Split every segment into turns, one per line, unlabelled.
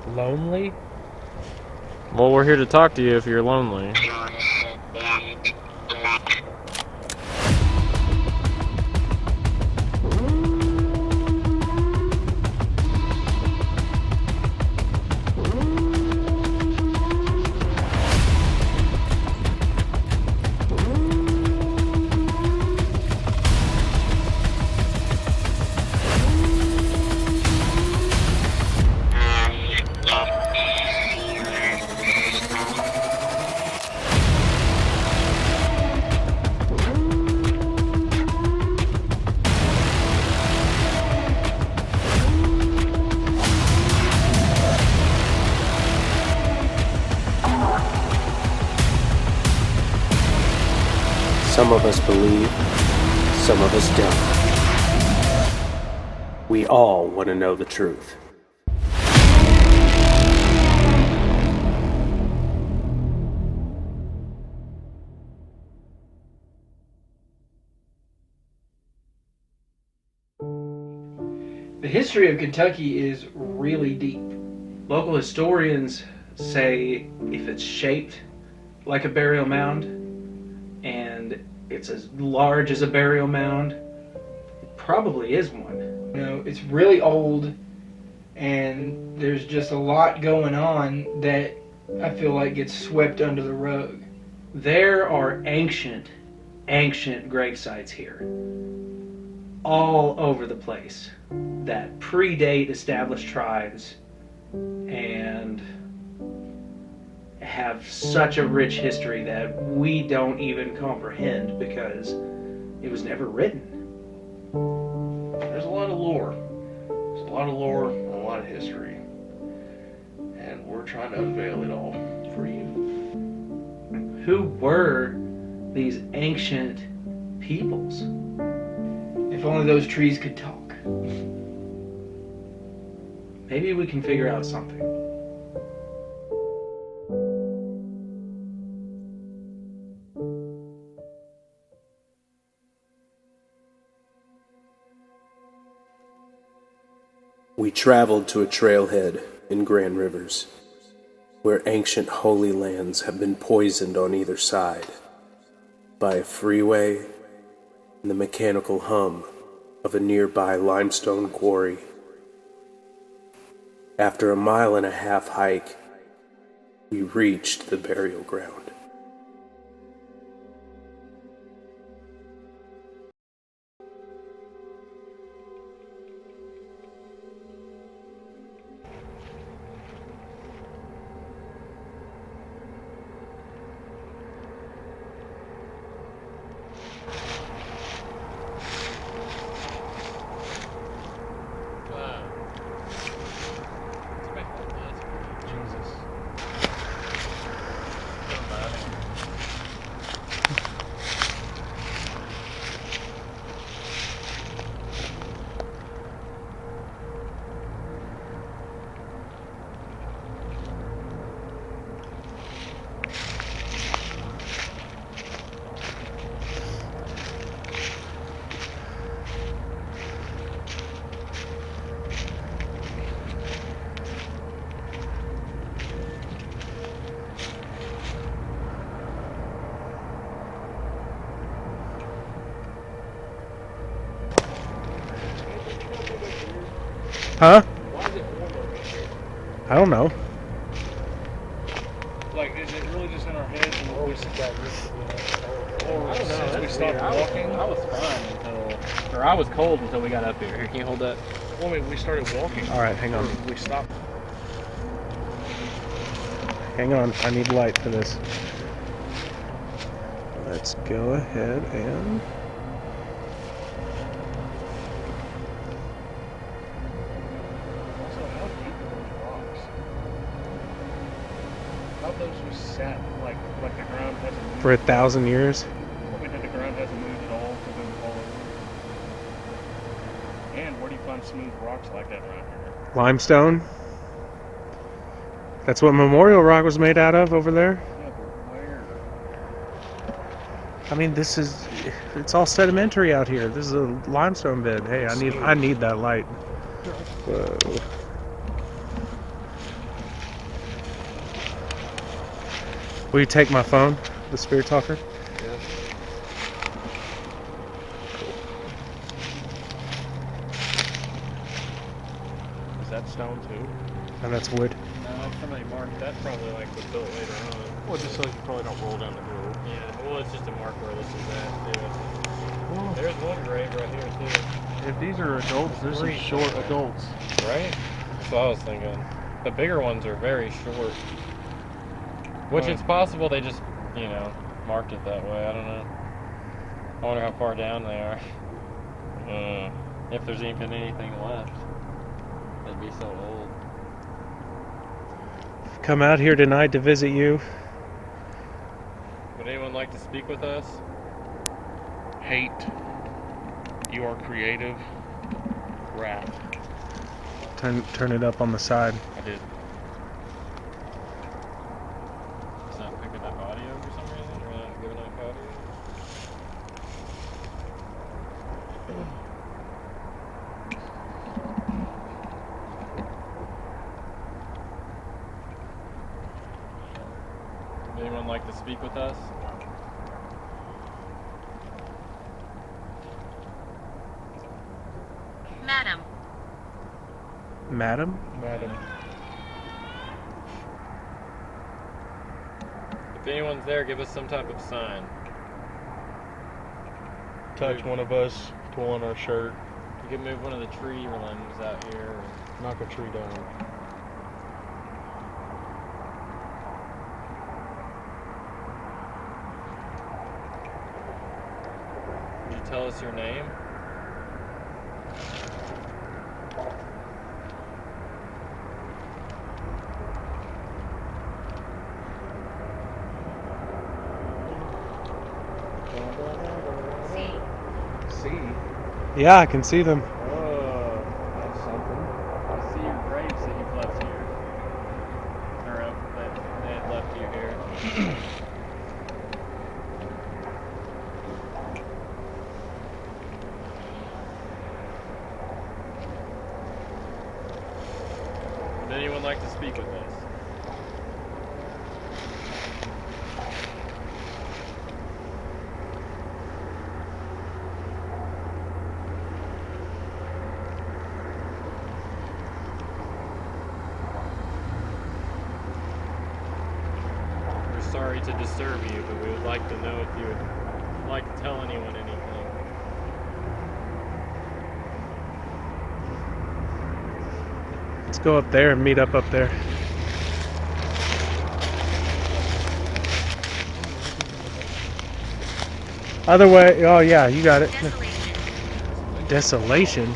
Lonely?
Well, we're here to talk to you if you're lonely.
Some of us believe, some of us don't. We all want to know the truth.
The history of Kentucky is really deep. Local historians say if it's shaped like a burial mound and it's as large as a burial mound, it probably is one. You know, it's really old and there's just a lot going on that I feel like gets swept under the rug. There are ancient grave sites here, all over the place, that predate established tribes and have such a rich history that we don't even comprehend because it was never written.
There's a lot of lore. There's a lot of lore and a lot of history. And we're trying to unveil it all for you.
Who were these ancient peoples? If only those trees could talk. Maybe we can figure out something.
We traveled to a trailhead in Grand Rivers, where ancient holy lands have been poisoned on either side by a freeway and the mechanical hum of a nearby limestone quarry. After a 1.5-mile hike, we reached the burial ground.
Huh? I don't know.
Like, is it really just in our heads? Or we
I don't know.
since we
That's
stopped
weird.
walking?
I was fine until, or I was cold until we got up here. Here, can you hold that?
Well, I mean, we started walking.
All right, hang on.
We stopped.
Hang on. I need light for this. Let's go ahead and.
Also, how deep are those rocks? How those just sat like the ground hasn't moved?
For 1,000 years.
I mean, the ground hasn't moved at all for them to fall over. And where do you find smooth rocks like that around here?
Limestone. That's what Memorial Rock was made out of over there.
Yeah, but where?
I mean, it's all sedimentary out here. This is a limestone bed. Hey, I need that light. Whoa. Will you take my phone, the Spirit Talker?
Yeah. Is that stone too?
And that's wood.
No, somebody marked. That's probably like was built later on.
Well, just so you probably don't roll down the hill.
Yeah, well, it's just a mark where this is at, too.
Well,
There's one grave right here, too.
if these are adults, there's some
Three
short
somewhere.
adults.
Right? That's what I was thinking. The bigger ones are very short. Which it's possible they just, you know, marked it that way. I don't know. I wonder how far down they are. If there's even anything left. They'd be so old.
Come out here tonight to visit you.
Would anyone like to speak with us?
Hate. You are creative. Wrath.
Turn it up on the side.
I did.
It's not picking up audio for some reason? Or not giving up audio? Would anyone like to speak with us?
Madam.
Madam?
Madam.
If anyone's there, give us some type of sign.
Touch one of us, pull on our shirt,
You can move one of the tree limbs out here. Or
knock a tree down.
could you tell us your name?
See.
See?
Yeah, I can see them.
Oh, that's something.
I see your graves that you've left here. Or that they had left you here. Would anyone like to speak with us? We're sorry to disturb you, but we would like to know if you would like to tell anyone anything.
Let's go up there and meet up there. Other way. Oh, yeah, you got it.
Desolation.
Desolation.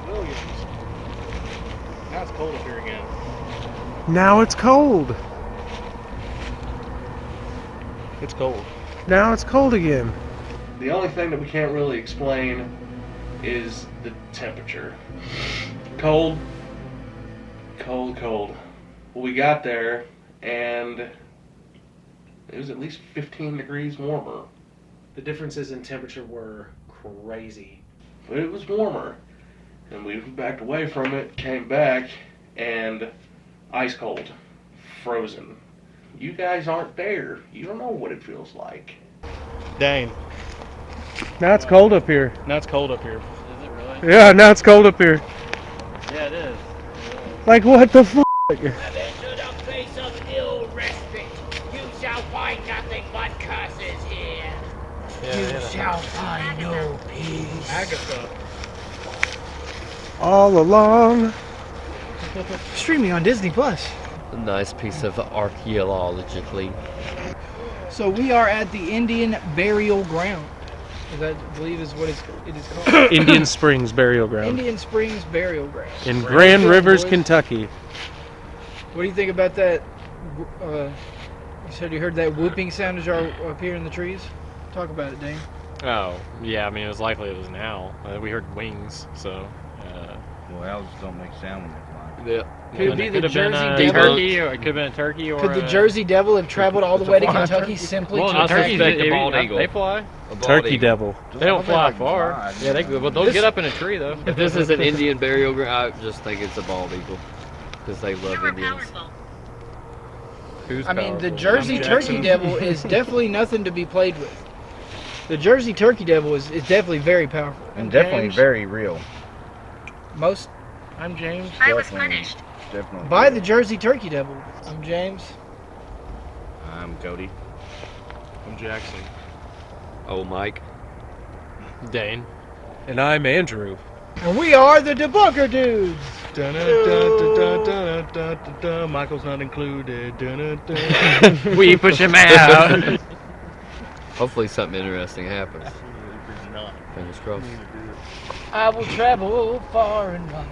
Williams. Now it's cold up here again.
Now it's cold.
It's cold.
Now it's cold again.
The only thing that we can't really explain is the temperature. Cold. Cold, cold. Well, we got there and it was at least 15 degrees warmer.
The differences in temperature were crazy.
But it was warmer. And we backed away from it, came back, and ice cold. Frozen. You guys aren't there. You don't know what it feels like.
Dang.
Now it's cold up here.
Now it's cold up here.
Is it really?
Yeah, now it's cold up here.
Yeah, it is.
Like, what the f***?
Into the place of ill respite, you shall find nothing but curses here. You shall find no peace.
Agatha.
All along.
Streaming on Disney Plus.
A nice piece of archaeologically.
So we are at the Indian Burial Ground. That I believe is what it is called.
Indian Springs Burial Ground.
Indian Springs Burial Ground.
In Grand Rivers,
Boys.
Kentucky.
What do you think about that? You said you heard that whooping sound as you're up here in the trees. Talk about it, Dane.
Oh, yeah, I mean, it was likely it was an owl. We heard wings, so
Well, owls don't make sound when they fly.
Yeah.
Could it be the
Could've been
Jersey
a
Devil?
turkey, or it could have been a turkey, or
Could the
a-
Jersey Devil have traveled all the way to Kentucky simply
Well,
to
the
attack?
turkeys,
Expect a bald
they
eagle.
fly.
A bald
Turkey
eagle.
devil.
They don't fly
like
far.
fly.
Yeah, they'll
This-
get up in a tree though.
If this is an Indian burial ground, I just think it's a bald eagle. Because they love Indians.
Who's
I mean, the
powerful?
Jersey Turkey Devil is definitely nothing to be played with. The Jersey Turkey Devil is definitely very powerful.
And definitely very real.
Most
I'm James.
Definitely.
by the Jersey Turkey Devil. I'm James.
I'm Cody.
I'm Jackson.
Oh, Mike.
Dane.
And I'm Andrew.
And we are the Debunker Dudes.
Michael's not included.
We push him out.
Hopefully something interesting happens. Fingers crossed.
I will travel far and wide,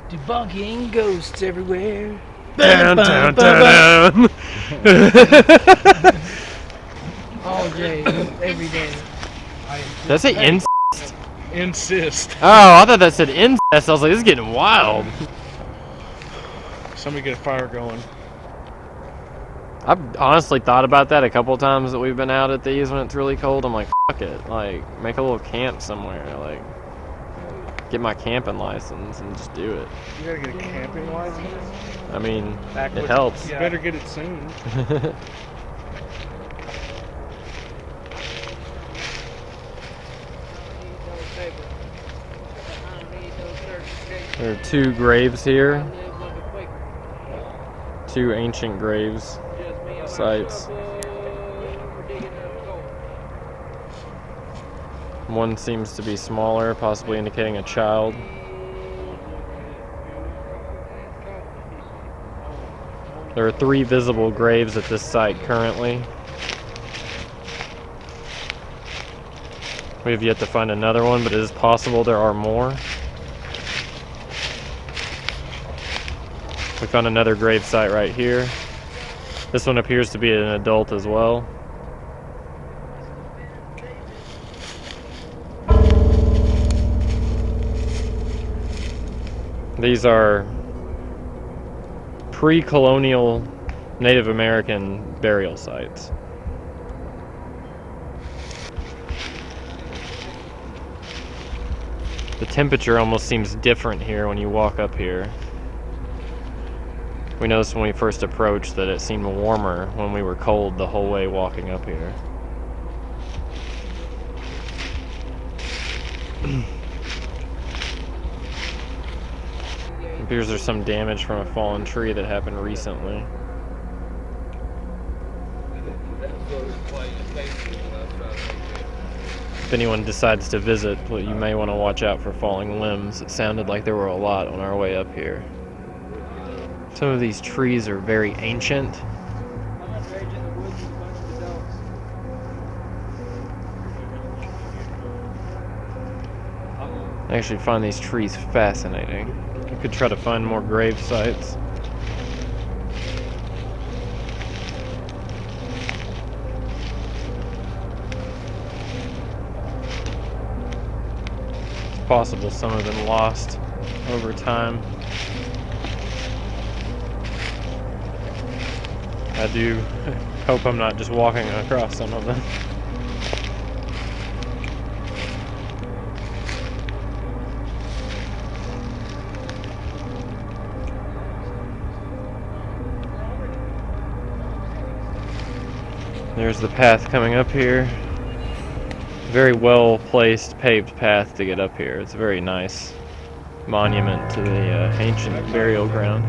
debunking ghosts everywhere.
Down, down, down, down.
All day, every day.
Does it say incest?
Insist.
Oh, I thought that said incest. I was like, this is getting wild.
Somebody get a fire going.
I've honestly thought about that a couple times that we've been out at these when it's really cold. I'm like, fuck it. Like, make a little camp somewhere. Like, get my camping license and just do it.
You gotta get a camping license?
I mean, it helps.
You better get it soon.
There are 2 graves here. 2 ancient graves sites. One seems to be smaller, possibly indicating a child. There are 3 visible graves at this site currently. We have yet to find another one, but it is possible there are more. We found another grave site right here. This one appears to be an adult as well. These are pre-colonial Native American burial sites. The temperature almost seems different here when you walk up here. We noticed when we first approached that it seemed warmer when we were cold the whole way walking up here. It appears there's some damage from a fallen tree that happened recently. If anyone decides to visit, well, you may want to watch out for falling limbs. It sounded like there were a lot on our way up here. Some of these trees are very ancient. I actually find these trees fascinating. I could try to find more grave sites. It's possible some have been lost over time. I do hope I'm not just walking across some of them. There's the path coming up here. Very well placed paved path to get up here. It's a very nice monument to the ancient burial ground.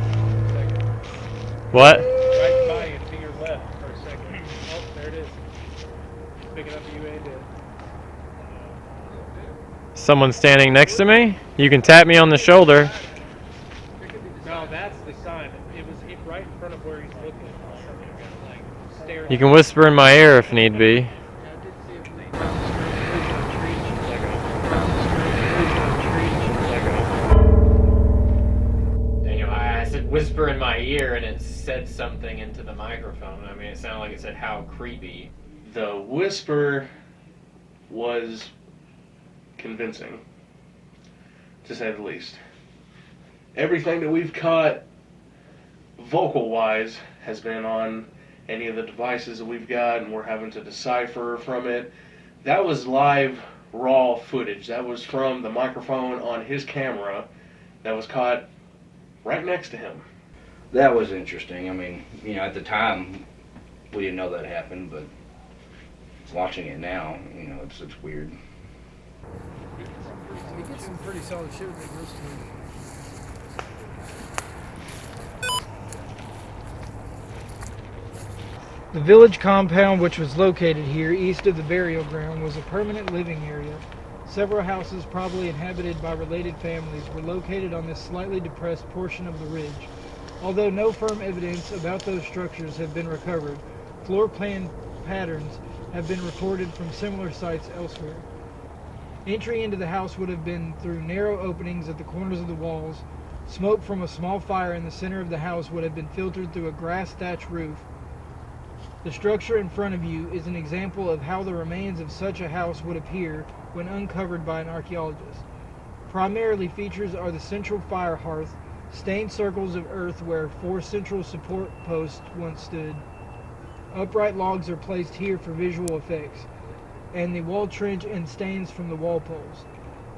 What?
Right by you, to your left for a second. Oh, there it is. Picking up you and
Someone standing next to me? You can tap me on the shoulder.
No, that's the sign. It was right in front of where he's looking.
You can whisper in my ear if need be. Daniel, I said whisper in my ear and it said something into the microphone. I mean, it sounded like it said, how creepy.
The whisper was convincing, to say the least. everything that we've caught vocal-wise has been on any of the devices that we've got, and we're having to decipher from it. That was live, raw footage. That was from the microphone on his camera that was caught right next to him.
That was interesting. I mean, you know, at the time, we didn't know that happened, but watching it now, you know, it's weird.
We get some pretty solid shit with that ghost tour. The village compound, which was located here east of the burial ground, was a permanent living area. Several houses, probably inhabited by related families, were located on this slightly depressed portion of the ridge. Although no firm evidence about those structures have been recovered, floor plan patterns have been reported from similar sites elsewhere. Entry into the house would have been through narrow openings at the corners of the walls. Smoke from a small fire in the center of the house would have been filtered through a grass thatch roof. The structure in front of you is an example of how the remains of such a house would appear when uncovered by an archaeologist. Primarily features are the central fire hearth, stained circles of earth where 4 central support posts once stood. Upright logs are placed here for visual effects, and the wall trench and stains from the wall poles.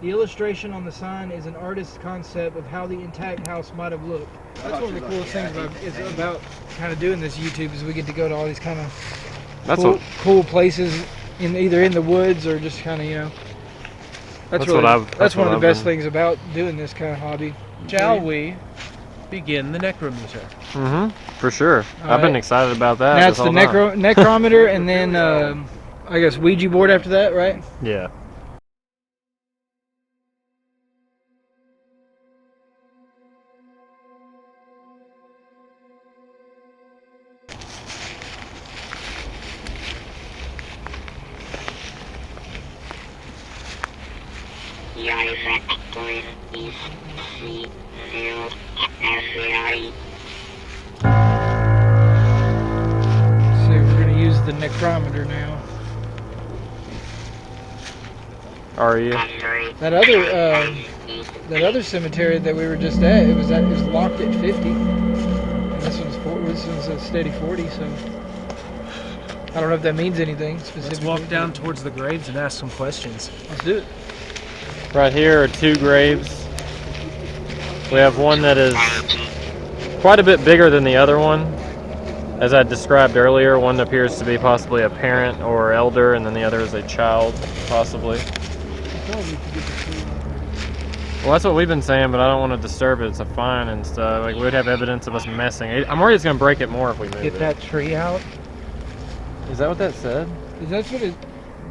The illustration on the sign is an artist's concept of how the intact house might have looked. That's one of the coolest things about kind of doing this YouTube is we get to go to all these kind of cool places either in the woods or just kind of, you know. That's one of the best things about doing this kind of hobby.
Shall we begin the necrometer?
Mm-hmm. For sure. I've been excited about that.
That's the necrometer, and then I guess Ouija board after that, right?
Yeah.
So we're going to use the necrometer now.
Are you?
That other cemetery that we were just at, it was locked at 50. And this one's a steady 40, so I don't know if that means anything specifically.
Let's walk down towards the graves and ask some questions.
Let's do it.
Right here are 2 graves. We have one that is quite a bit bigger than the other one. As I described earlier, one appears to be possibly a parent or elder, and then the other is a child, possibly. Well, that's what we've been saying, but I don't want to disturb it. It's a fine and stuff. Like, we'd have evidence of us messing. I'm worried it's going to break it more if we move it.
Get that tree out.
Is that what that said?
Is that what it...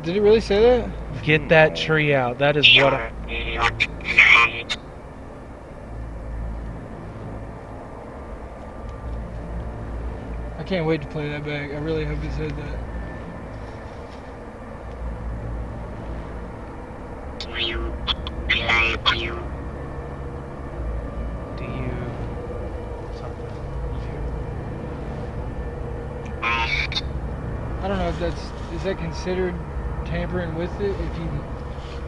Did it really say that?
Get that tree out. That is what I...
I can't wait to play that back. I really hope it said that.
Do you...
I don't know if is that considered tampering with it?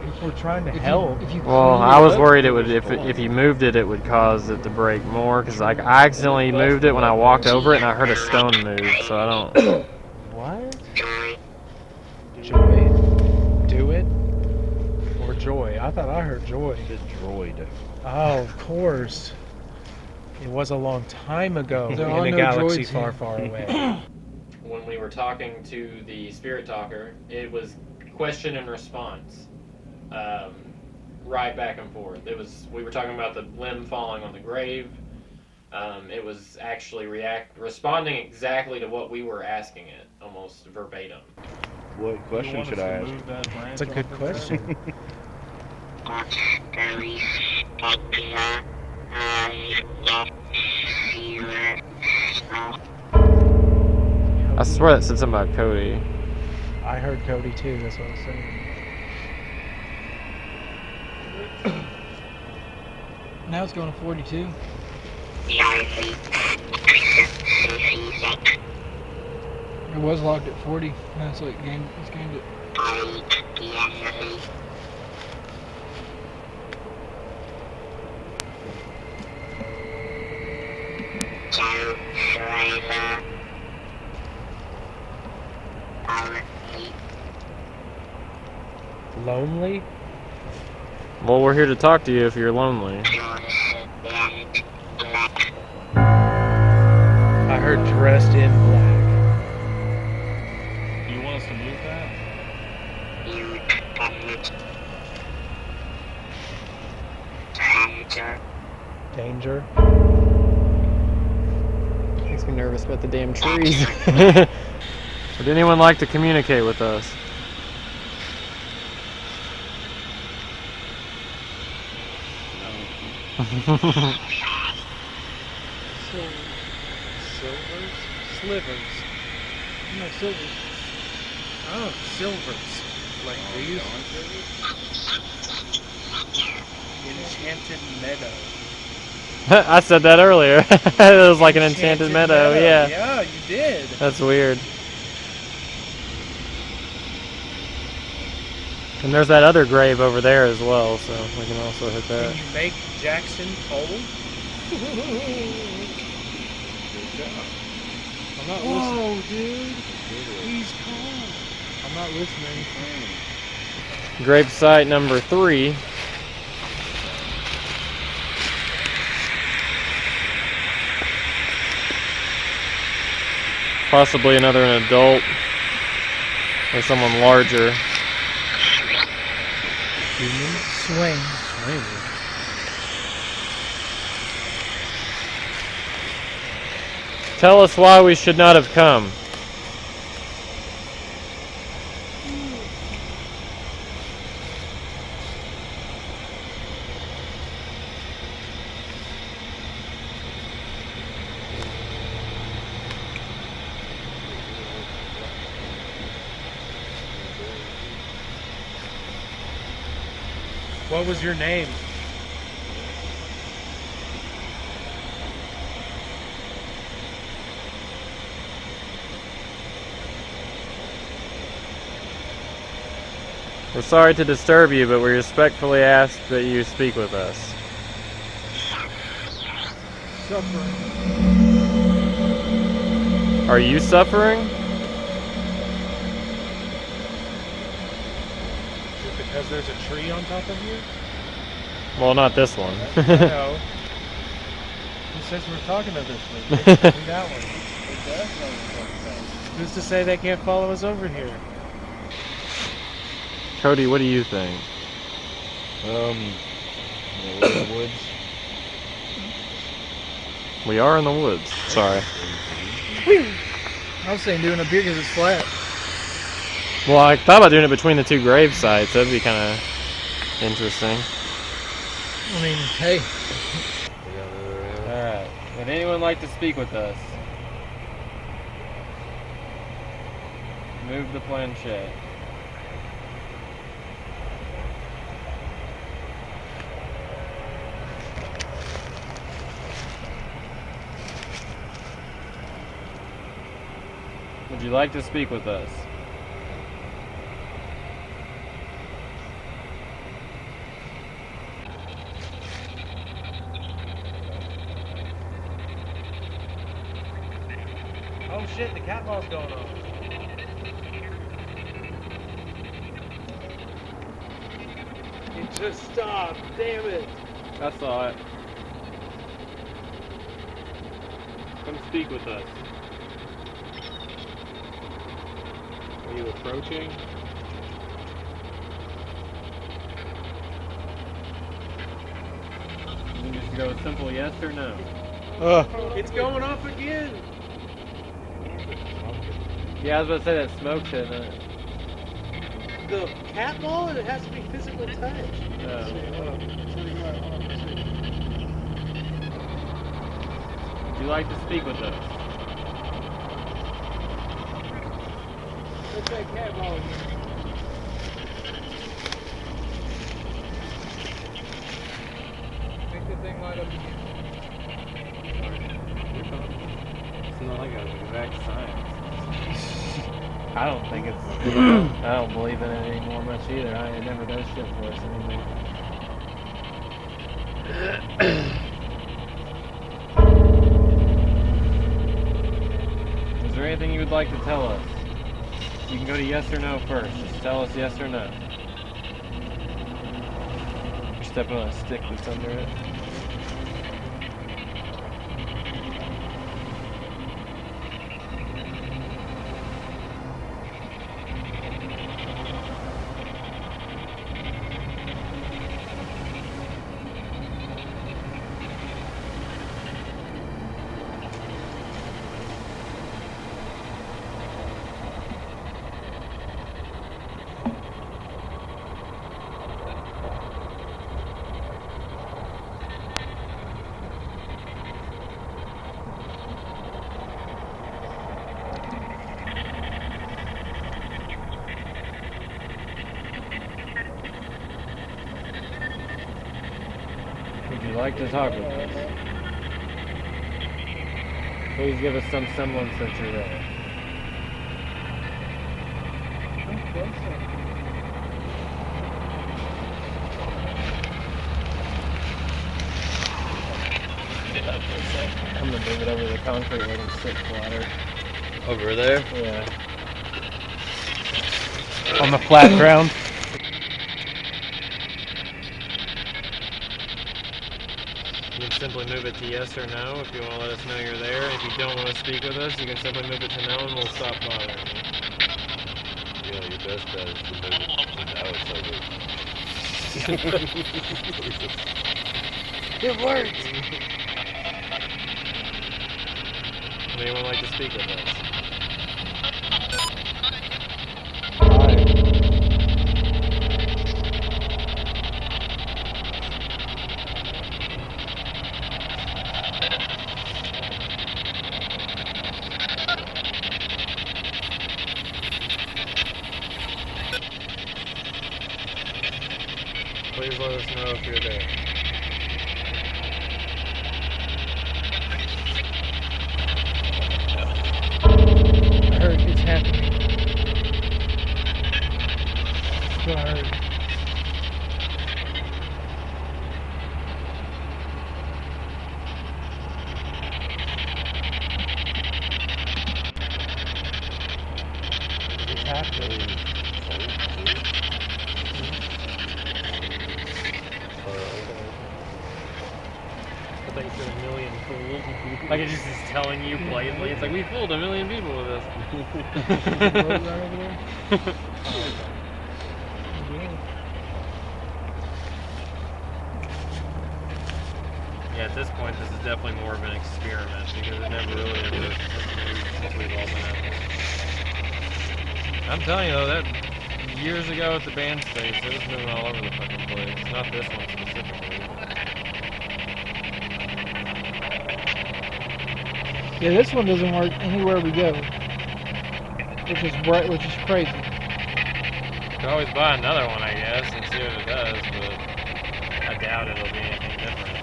If we're trying to help.
Well, I was worried it would if you moved it, it would cause it to break more. Because I accidentally moved it when I walked over it, and I heard a stone move. So I don't.
What? Joy. Do it. Or joy. I thought I heard joy.
The droid.
Oh, of course. It was a long time ago in
are
a
no
galaxy
droids
far,
here.
far away.
When we were talking to the spirit talker, it was question and response, right back and forth. We were talking about the limb falling on the grave. It was actually responding exactly to what we were asking it, almost verbatim.
What question should I ask?
That's a good question.
I swear that said something about Cody.
I heard Cody too, that's what I was saying.
Now it's going to 42. It was locked at 40. Now it's like it's gained it.
Lonely?
Well, we're here to talk to you if you're lonely.
I heard dressed in black.
Do you want us to move that?
Danger.
Makes me nervous about the damn trees.
Would anyone like to communicate with us?
Silvers? Slivers.
No, silver.
Oh, silvers. Like these? Enchanted meadow.
I said that earlier. It was like an enchanted meadow, yeah.
Yeah, you did.
That's weird. And there's that other grave over there as well, so we can also hit that.
Can you make Jackson cold?
I'm not
Whoa, dude. He's cold.
I'm not listening.
Grave site number 3. Possibly an adult or someone larger.
Human swing.
Tell us why we should not have come.
What was your name?
We're sorry to disturb you, but we respectfully ask that you speak with us.
Suffering.
Are you suffering?
Is it because there's a tree on top of you?
Well, not this one.
No. Who says we're talking to this one? Who that one? Who's to say they can't follow us over here?
Cody, what do you think?
We're in the woods.
We are in the woods. Sorry.
I was saying doing up here because it's flat.
Well, I thought about doing it between the two grave sites. That'd be kind of interesting.
I mean, hey.
Alright. Would anyone like to speak with us? Move the planchette. Would you like to speak with us?
Oh shit, the cat ball's going on. It just stopped, damn it.
I saw it. Come speak with us. Are you approaching? You can just go a simple yes or no.
It's going off again.
Yeah, I was about to say that smoke's hitting it.
The cat ball, it has to be physically touched.
Would you like to speak with us?
Let's that cat ball again.
Make the thing light up again.
It's not like an exact science. I don't think it's. I don't believe in it anymore much either. It never does shit for us anymore. anything you would like to tell us? You can go to yes or no first. Just tell us yes or no. You're stepping on a stick that's under it. Would you like to talk with us? Please give us some semblance that you're there. I'm gonna move it over the concrete, let him sit flatter.
Over there?
Yeah. On the flat ground. You can simply move it to yes or no if you want to let us know you're there. If you don't want to speak with us, you can simply move it to no and we'll stop bothering you.
You know, your best bet is to move it to no so that...
It worked!
Would anyone like to speak with us? Please let us know if you're there.
I heard it's happening. That's what I heard.
It's happening. I think it's a million fools. Like it just is telling you blatantly. It's like we fooled a million people with this. Yeah, at this point, this is definitely more of an experiment because it never really ever since we've all been at this. I'm telling you though, that years ago at the band space, it was moving all over the fucking place. Not this one specifically.
Yeah, this one doesn't work anywhere we go, which is crazy.
You could always buy another one, I guess, and see what it does, but I doubt it'll be anything different.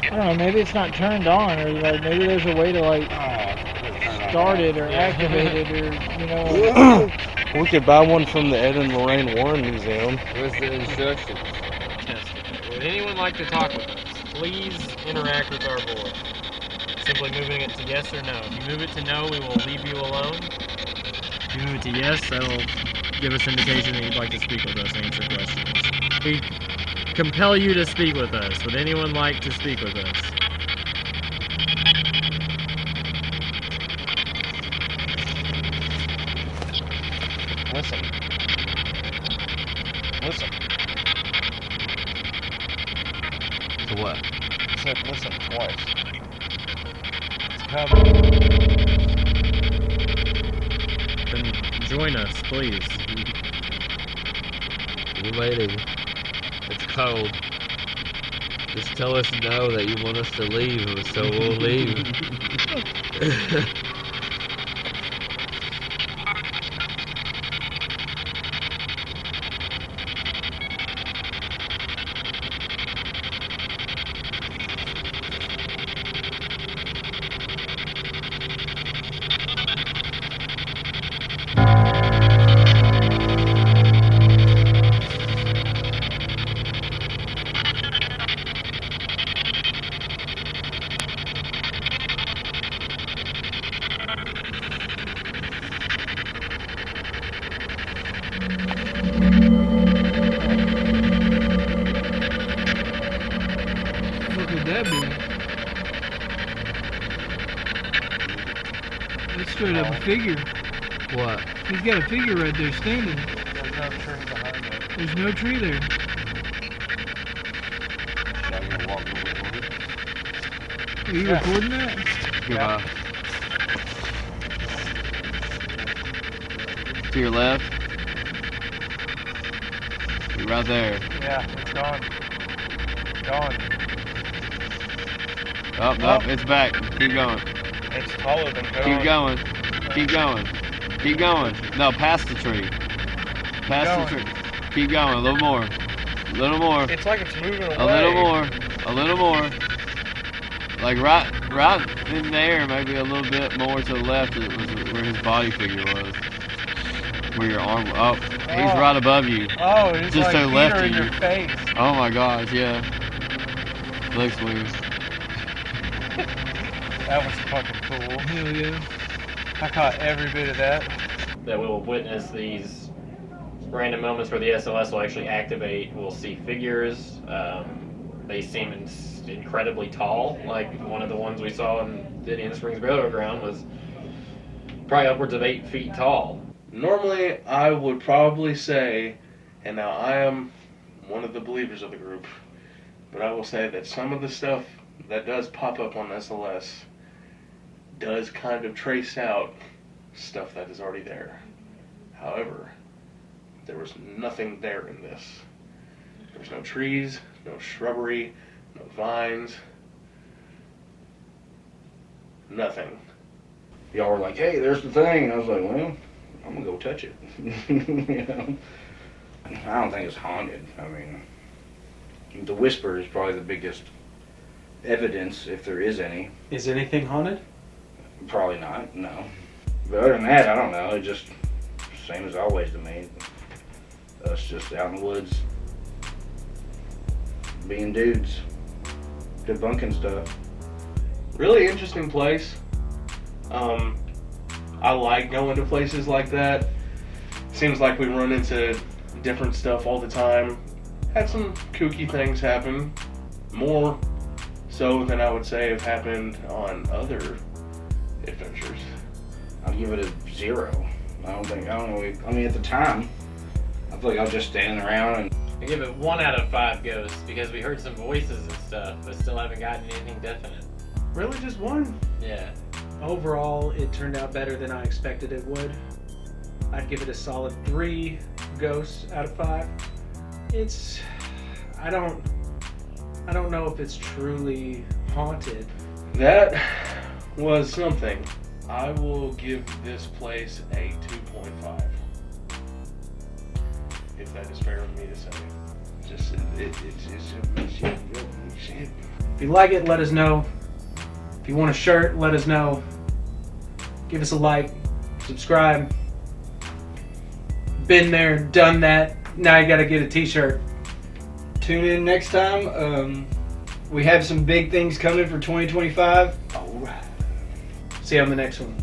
I don't know, maybe it's not turned on, or like maybe there's a way to like start it or activate it, or you know.
We could buy one from the Ed and Lorraine Warren Museum.
Where's the instructions?
Would anyone like to talk with us? Please interact with our board. Simply moving it to yes or no. If you move it to no, we will leave you alone. If you move it to yes, that'll give us indication that you'd like to speak with us and answer questions. We compel you to speak with us. Would anyone like to speak with us?
Listen.
To what?
I said listen twice.
It's coming. Then join us, please.
We're waiting. It's cold. Just tell us no that you want us to leave, so we'll leave.
That's straight up a figure.
What?
He's got a figure right there standing.
There's no tree behind it.
There's no tree there.
Now you're gonna walk over to it.
Are you recording that?
Goodbye. To your left. You're right there.
Yeah, it's gone. Gone.
Oh, no, it's back. Keep going.
It's taller than gone.
Keep going. Keep going. Keep going. No, past the tree. Past the tree. Keep going. A little more. A little more.
It's like it's moving away.
A little more. A little more. Like right in there, maybe a little bit more to the left. It was where his body figure was. Where your arm. Oh, he's right above you.
Oh, it's
Just
like
to the left
in
of you.
your face.
Oh my gosh, yeah. Looks weird.
That was fucking cool.
Hell yeah.
I caught every bit of that.
That we will witness these random moments where the SLS will actually activate. We'll see figures. They seem incredibly tall. Like one of the ones we saw in the Indian Springs Burial Ground was probably upwards of 8 feet tall.
Normally, I would probably say, and now I am one of the believers of the group, but I will say that some of the stuff that does pop up on SLS does kind of trace out stuff that is already there. However, there was nothing there in this. There was no trees, no shrubbery, no vines, nothing.
Y'all were like, hey, there's the thing. And I was like, well, I'm gonna go touch it. You know? I don't think it's haunted. I mean, the whisper is probably the biggest evidence, if there is any.
Is anything haunted?
Probably not, no. But other than that, I don't know. It just same as always to me. Us just out in the woods, being dudes, debunking stuff.
Really interesting place. I like going to places like that. Seems like we run into different stuff all the time. Had some kooky things happen. More so than I would say have happened on other adventures.
I'd give it a 0. I don't know. I mean, at the time, I feel like I was just standing around and.
I give it 1 out of 5 ghosts because we heard some voices and stuff, but still haven't gotten anything definite.
Really, just one?
Yeah.
Overall, it turned out better than I expected it would. I'd give it a solid 3 ghosts out of 5. I don't know if it's truly haunted.
That was something. I will give this place a 2.5. If that is fair of me to say. Just shit.
If you like it, let us know. If you want a shirt, let us know. Give us a like, subscribe. Been there, done that. Now you gotta get a t-shirt.
Tune in next time. We have some big things coming for 2025.
Alright. See you on the next one.